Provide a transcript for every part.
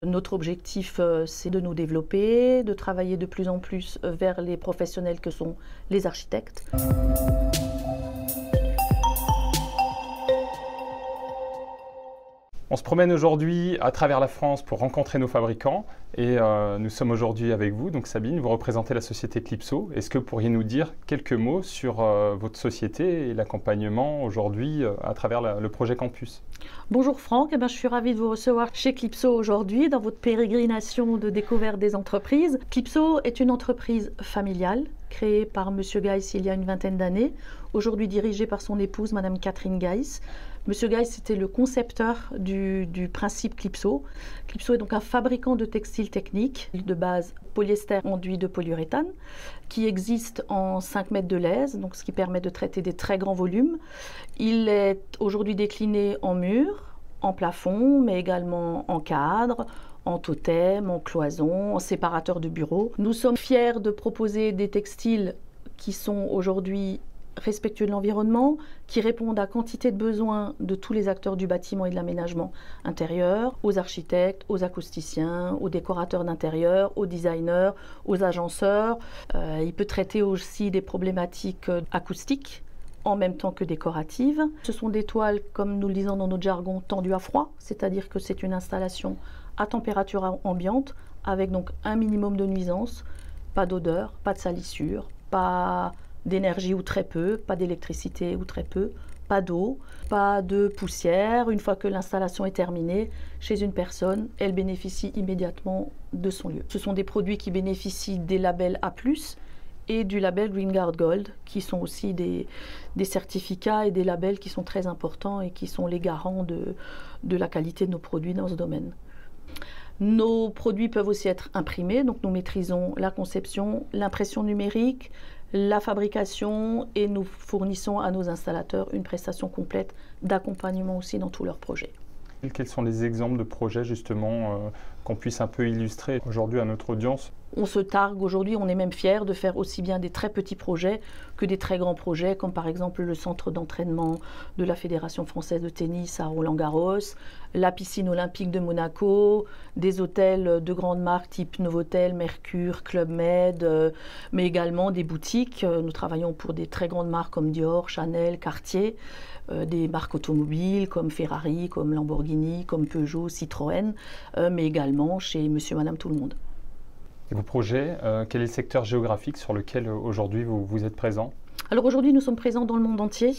Notre objectif, c'est de nous développer, de travailler de plus en plus vers les professionnels que sont les architectes. On se promène aujourd'hui à travers la France pour rencontrer nos fabricants et nous sommes aujourd'hui avec vous. Donc Sabine, vous représentez la société Clipso. Est-ce que vous pourriez nous dire quelques mots sur votre société et l'accompagnement aujourd'hui à travers le projet Campus? Bonjour Franck, je suis ravie de vous recevoir chez Clipso aujourd'hui dans votre pérégrination de découverte des entreprises. Clipso est une entreprise familiale créée par Monsieur Geiss il y a une vingtaine d'années, aujourd'hui dirigée par son épouse Madame Catherine Geiss. Monsieur Geiss était le concepteur du principe Clipso. Clipso est donc un fabricant de textiles techniques de base polyester enduit de polyuréthane qui existe en 5 mètres de lèse, donc ce qui permet de traiter des très grands volumes. Il est aujourd'hui décliné en mur, en plafond, mais également en cadre, en totem, en cloison, en séparateur de bureau. Nous sommes fiers de proposer des textiles qui sont aujourd'hui respectueux de l'environnement, qui répondent à quantité de besoins de tous les acteurs du bâtiment et de l'aménagement intérieur, aux architectes, aux acousticiens, aux décorateurs d'intérieur, aux designers, aux agenceurs. Il peut traiter aussi des problématiques acoustiques en même temps que décoratives. Ce sont des toiles, comme nous le disons dans notre jargon, tendues à froid, c'est-à-dire que c'est une installation à température ambiante avec donc un minimum de nuisance, pas d'odeur, pas de salissure, pas d'énergie ou très peu, pas d'électricité ou très peu, pas d'eau, pas de poussière. Une fois que l'installation est terminée, chez une personne, elle bénéficie immédiatement de son lieu. Ce sont des produits qui bénéficient des labels A+, et du label Green Guard Gold, qui sont aussi des certificats et des labels qui sont très importants et qui sont les garants de la qualité de nos produits dans ce domaine. Nos produits peuvent aussi être imprimés, donc nous maîtrisons la conception, l'impression numérique, la fabrication et nous fournissons à nos installateurs une prestation complète d'accompagnement aussi dans tous leurs projets. Quels sont les exemples de projets justement qu'on puisse un peu illustrer aujourd'hui à notre audience? On se targue aujourd'hui, on est même fiers de faire aussi bien des très petits projets que des très grands projets, comme par exemple le centre d'entraînement de la Fédération française de tennis à Roland-Garros, la piscine olympique de Monaco, des hôtels de grandes marques type Novotel, Mercure, Club Med, mais également des boutiques. Nous travaillons pour des très grandes marques comme Dior, Chanel, Cartier, des marques automobiles comme Ferrari, comme Lamborghini, comme Peugeot, Citroën, mais également chez Monsieur, Madame, tout le monde. Et vos projets, quel est le secteur géographique sur lequel aujourd'hui vous êtes présent? Alors aujourd'hui, nous sommes présents dans le monde entier.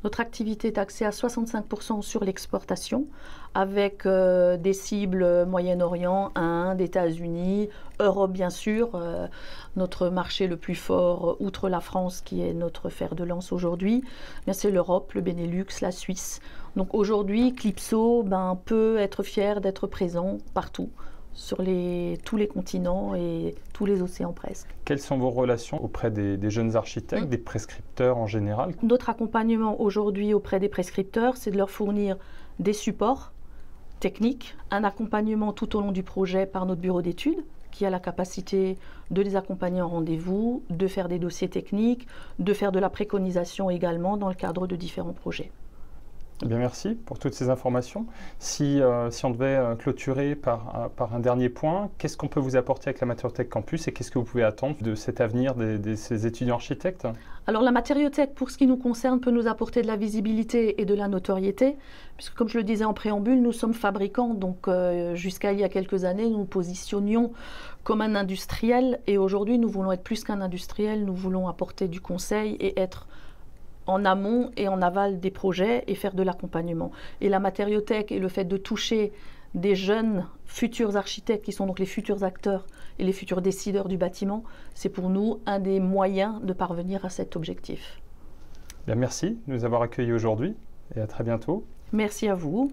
Notre activité est axée à 65% sur l'exportation, avec des cibles Moyen-Orient, Inde, États-Unis, Europe bien sûr. Notre marché le plus fort, outre la France, qui est notre fer de lance aujourd'hui, c'est l'Europe, le Benelux, la Suisse. Donc aujourd'hui, Clipso peut être fier d'être présent partout, sur tous les continents et tous les océans presque. Quelles sont vos relations auprès des jeunes architectes, des prescripteurs en général? Notre accompagnement aujourd'hui auprès des prescripteurs, c'est de leur fournir des supports techniques, un accompagnement tout au long du projet par notre bureau d'études, qui a la capacité de les accompagner en rendez-vous, de faire des dossiers techniques, de faire de la préconisation également dans le cadre de différents projets. Eh bien, merci pour toutes ces informations. Si on devait clôturer par un dernier point, qu'est-ce qu'on peut vous apporter avec la Matériothèque Campus et qu'est-ce que vous pouvez attendre de cet avenir de ces étudiants architectes? Alors la Matériothèque, pour ce qui nous concerne, peut nous apporter de la visibilité et de la notoriété, puisque comme je le disais en préambule, nous sommes fabricants, donc jusqu'à il y a quelques années, nous nous positionnions comme un industriel et aujourd'hui nous voulons être plus qu'un industriel, nous voulons apporter du conseil et être en amont et en aval des projets et faire de l'accompagnement. Et la Matériothèque et le fait de toucher des jeunes futurs architectes qui sont donc les futurs acteurs et les futurs décideurs du bâtiment, c'est pour nous un des moyens de parvenir à cet objectif. Bien, merci de nous avoir accueillis aujourd'hui et à très bientôt. Merci à vous.